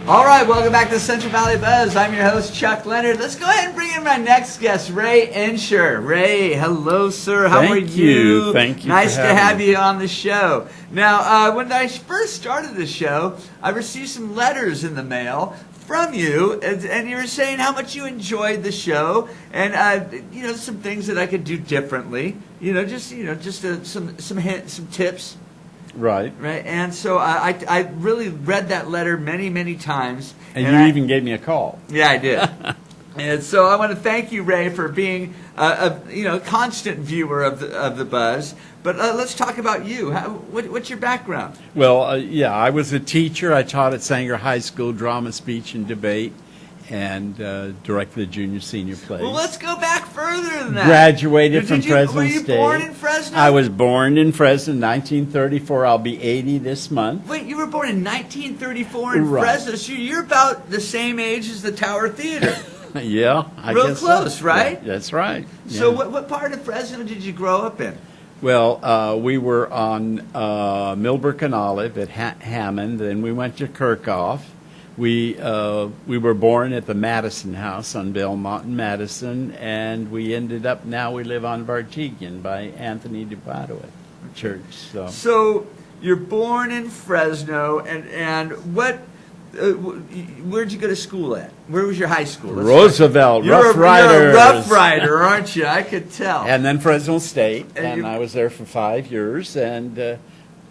All right, welcome back to Central Valley Buzz. I'm your host, Chuck Leonard. Let's go ahead and bring in my next guest, Ray Ensher. Ray, hello, sir. How are you? Thank you. Nice to have you on the show. Now, when I first started the show, I received some letters in the mail from you, and you were saying how much you enjoyed the show, and some things that I could do differently. Some tips. Right. And so I really read that letter many, many times. And you even gave me a call. Yeah, I did. And so I want to thank you, Ray, for being a constant viewer of the Buzz. But let's talk about you. What's your background? Well, I was a teacher. I taught at Sanger High School, drama, speech, and debate, and directed the junior-senior plays. Well, let's go back further than that. Graduated from Fresno State. Were you born in Fresno? I was born in Fresno in 1934. I'll be 80 this month. Wait, you were born in 1934 in Right. Fresno, so you're about the same age as the Tower Theater. Yeah, I Real guess close, so. right? Yeah, that's right. So Yeah. what part of Fresno did you grow up in? Well, we were on Millbrook and Olive at Hammond, then we went to Kirkhoff. We were born at the Madison House on Belmont and Madison, and we ended up, now we live on Vartigan by Anthony DePadua Church. So you're born in Fresno, and what? Where'd you go to school at? Where was your high school? Roosevelt, Rough Riders. You're a Rough Riders. Rider, aren't you? I could tell. And then Fresno State, And and I was there for 5 years, and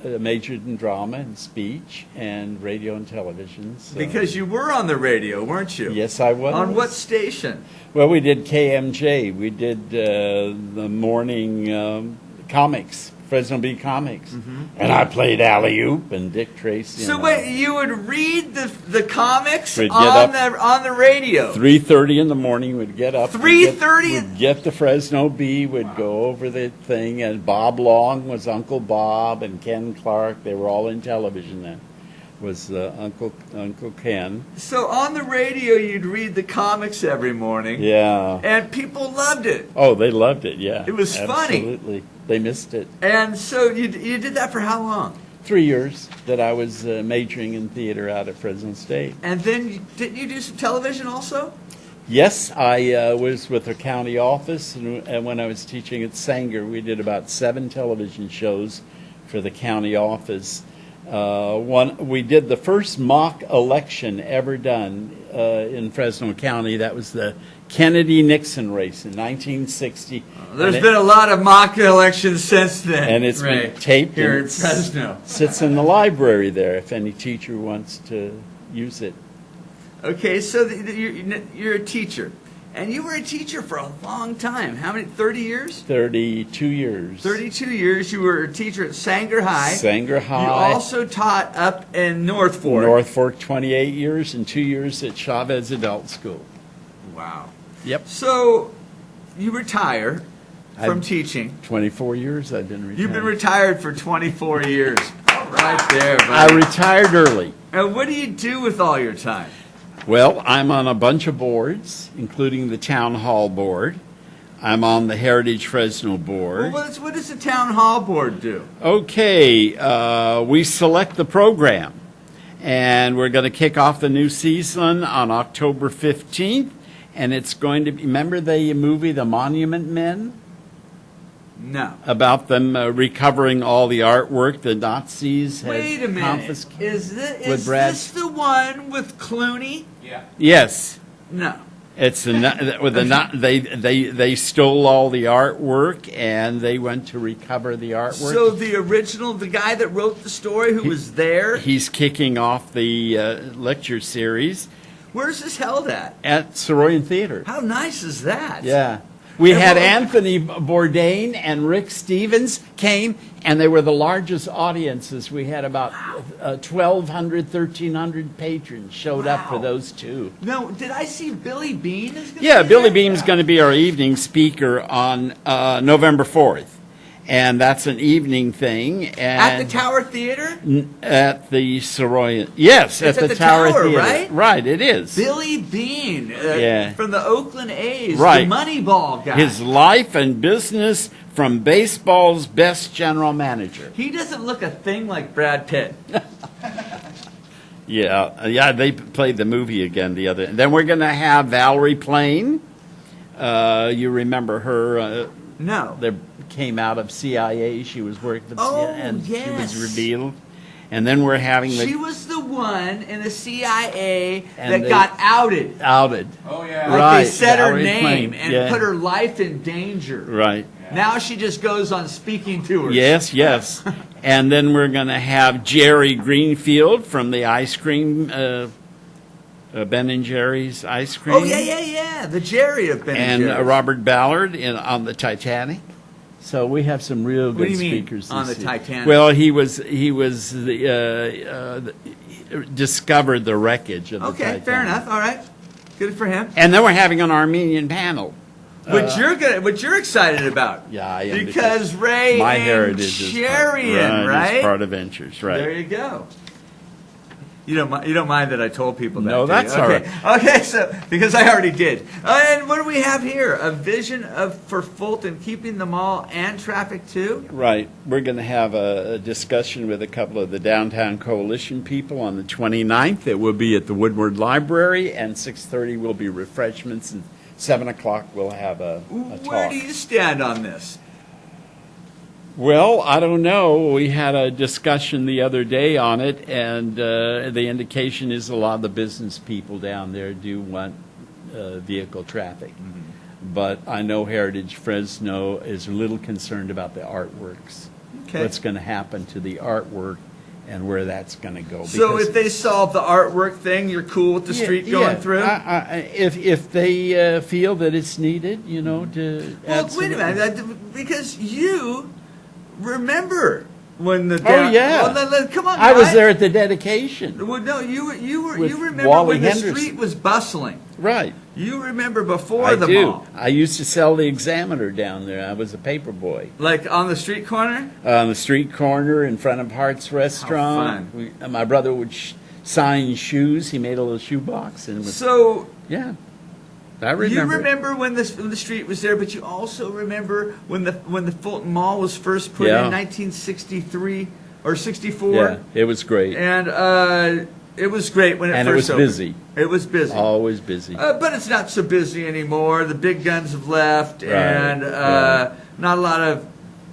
majored in drama and speech and radio and television. So. Because you were on the radio, weren't you? Yes, I was. On what station? Well, we did KMJ. We did the morning comics, Fresno Bee Comics. Mm-hmm. And I played Alley-Oop and Dick Tracy. So wait, you would read the comics We'd on get the radio? 3:30 in the morning, we'd get up. 3:30? We'd get the Fresno Bee, we'd go over the thing, and Bob Long was Uncle Bob, and Ken Clark, they were all in television then, was Uncle Ken. So on the radio, you'd read the comics every morning. Yeah. And people loved it. Oh, they loved it, yeah. It was funny. Absolutely. They missed it. And so you did that for how long? 3 years that I was majoring in theater out at Fresno State. And then didn't you do some television also? Yes, I was with the county office, and when I was teaching at Sanger, we did about 7 television shows for the county office. We did the first mock election ever done in Fresno County. That was the Kennedy-Nixon race in 1960. There's been a lot of mock elections since then. And it's been taped here and in Fresno. Sits in the library there if any teacher wants to use it. Okay, so you're a teacher. And you were a teacher for a long time. How many, 30 years? 32 years. 32 years. You were a teacher at Sanger High. Sanger High. You also taught up in North Fork. North Fork, 28 years, and 2 years at Chavez Adult School. Wow. Yep. So you retire from teaching. 24 years I've been retired. You've been retired for 24 years. Right there, buddy. I retired early. And what do you do with all your time? Well, I'm on a bunch of boards, including the Town Hall Board. I'm on the Heritage Fresno Board. Well, what does the Town Hall Board do? Okay, we select the program. And we're going to kick off the new season on October 15th. And it's going to be, remember the movie The Monument Men? No. About them recovering all the artwork the Nazis had Wait a minute. confiscated. Is this the one with Clooney? Yeah. Yes. No. It's they stole all the artwork and they went to recover the artwork. So the original, the guy that wrote the story, who was there, he's kicking off the lecture series. Where's this held at? At Soroyan Theater. How nice is that? Yeah. We had Anthony Bourdain and Rick Stevens came, and they were the largest audiences. We had about 1,200, 1,300 patrons showed up for those two. No, did I see Billy Bean? Yeah, Billy Bean's going to be our evening speaker on November 4th. And that's an evening thing. And at the Tower Theater? At the Soroyan. Yes, it's at the Tower Theater. Right? Right, it is. Billy Bean yeah. from the Oakland A's, right. the Moneyball guy. His life and business from baseball's best general manager. He doesn't look a thing like Brad Pitt. Yeah, they played the movie again the other. Then we're going to have Valerie Plame. You remember her? No. That came out of CIA. She was working for the Oh, CIA, and yes. she was revealed. And then we're having She was the one in the CIA And that got outed. outed. Oh, yeah. Like Right, they said her Valerie name Plame, and yeah. put her life in danger. Right. Now she just goes on speaking tours. Yes. And then we're going to have Jerry Greenfield from the ice cream, Ben and Jerry's ice cream. Oh, yeah. The Jerry of Ben And Jerry's. Robert Ballard on the Titanic. So we have some real What good do you mean, speakers on this the year. Titanic? Well, he discovered the wreckage of the Okay, Titanic. fair enough. All right. Good for him. And then we're having an Armenian panel. What you're excited about? Yeah, I am. Because Ray my heritage is Encherian, right? is part of Ensher's, right? There you go. You don't mind that I told people that? No, do you? that's all okay. right. Okay, so because I already did. And what do we have here? A vision for Fulton keeping the mall and traffic too. Right. We're going to have a discussion with a couple of the Downtown Coalition people on the 29th. It will be at the Woodward Library, and 6:30 will be refreshments, and 7 o'clock we'll have a Where talk. do you stand on this? Well, I don't know. We had a discussion the other day on it, and the indication is a lot of the business people down there do want vehicle traffic. Mm-hmm. But I know Heritage Fresno is a little concerned about the artworks. Okay. What's going to happen to the artwork and where that's going to go. So Because- if they solve the artwork thing, you're cool with the street going through? If they feel that it's needed, to Well, add wait a some- minute, because you remember when the yeah. Well, come on, I was guys. there at the dedication. Well, no, you With remember Wally when the Henderson. street was bustling. Right. You remember before I the do. mall, I used to sell the Examiner down there. I was a paper boy. like on the street corner. On the street corner in front of Hart's Restaurant. My brother would sign shoes. He made a little shoe box. And was, So yeah. I remember. you remember when the street was there, but you also remember when the Fulton Mall was first put Yeah. in 1963 or 64. Yeah, it was great. And it was great when it And it first was opened. busy. It was busy. Always busy. But it's not so busy anymore. The big guns have left, Right, and yeah. not a lot of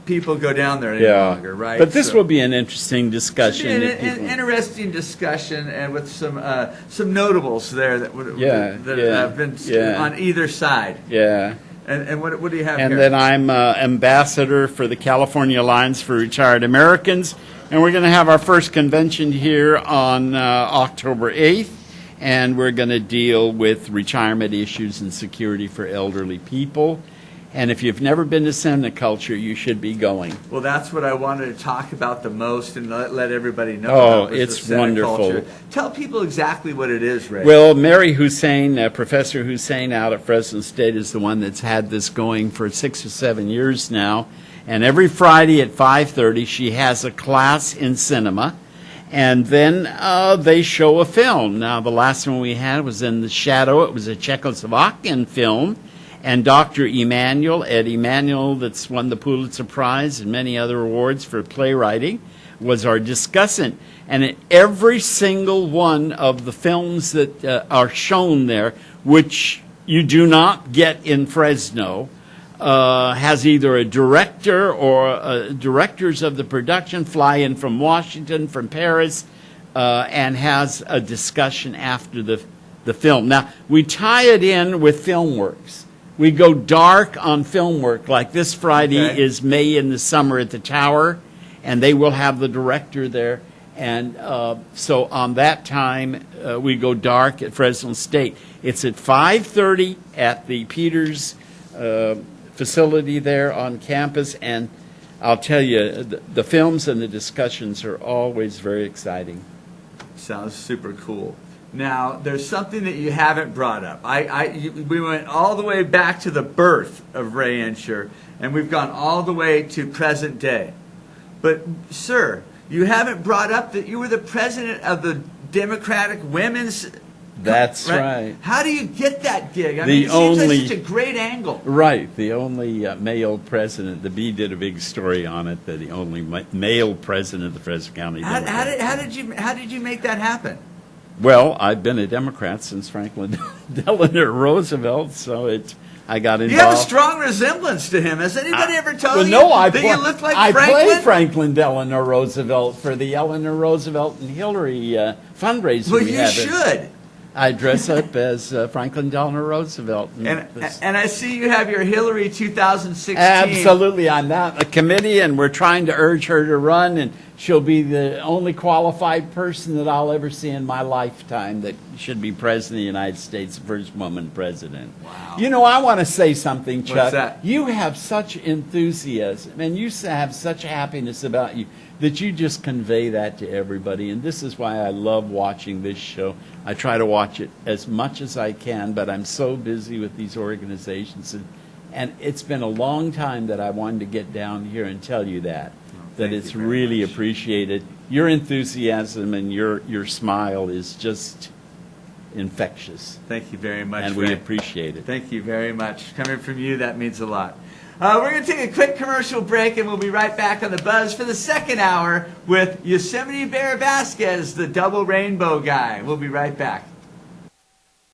people go down there any Yeah. longer, right? But this So- will be an interesting discussion. Should be that an people- interesting discussion, and with some notables there that have been yeah. on either side. Yeah. And what do you have And here? then I'm ambassador for the California Alliance for Retired Americans. And we're going to have our first convention here on October 8th. And we're going to deal with retirement issues and security for elderly people. And if you've never been to Cineculture, you should be going. Well, that's what I wanted to talk about the most, and let everybody know. Oh, about was it's the Cineculture. wonderful. Tell people exactly what it is, Ray. Well, Mary Hussein, Professor Hussein out at Fresno State is the one that's had this going for 6 or 7 years now. And every Friday at 5:30, she has a class in cinema. And then they show a film. Now, the last one we had was In the Shadow. It was a Czechoslovakian film. And Dr. Ed Emanuel, that's won the Pulitzer Prize and many other awards for playwriting, was our discussant. And in every single one of the films that are shown there, which you do not get in Fresno, has either a director or directors of the production fly in from Washington, from Paris, and has a discussion after the film. Now, we tie it in with FilmWorks. We go dark on film work, like this Friday is May in the Summer at the Tower, and they will have the director there. And so on that time, we go dark at Fresno State. It's at 5:30 at the Peters facility there on campus, and I'll tell you, the films and the discussions are always very exciting. Sounds super cool. Now, there's something that you haven't brought up. We went all the way back to the birth of Ray Ensher, and we've gone all the way to present day. But, sir, you haven't brought up that you were the president of the Democratic Women's... That's right. How do you get that gig? I The mean, it seems only- like such a great angle. Right, the only male president. The Bee did a big story on it. That the only male president of the Fresno County. How did you make that happen? Well, I've been a Democrat since Franklin Delano Roosevelt, so I got involved. You have a strong resemblance to him. Has anybody ever told you I that you look like I Franklin? played Franklin Delano Roosevelt for the Eleanor Roosevelt and Hillary fundraiser. Well, we you had. should. I dress up as Franklin Delano Roosevelt. And I see you have your Hillary 2016. Absolutely. I'm on a committee, and we're trying to urge her to run, and she'll be the only qualified person that I'll ever see in my lifetime that should be president of the United States, first woman president. Wow. You know, I want to say something, Chuck. What's that? You have such enthusiasm, and you have such happiness about you that you just convey that to everybody. And this is why I love watching this show. I try to watch it as much as I can, but I'm so busy with these organizations. And it's been a long time that I wanted to get down here and tell you that it's really appreciated. Your enthusiasm and your smile is just infectious. Thank you very much, and Ray. we appreciate it. Thank you very much. Coming from you, that means a lot. We're going to take a quick commercial break, and we'll be right back on The Buzz for the second hour with Yosemite Bear Vasquez, the double rainbow guy. We'll be right back.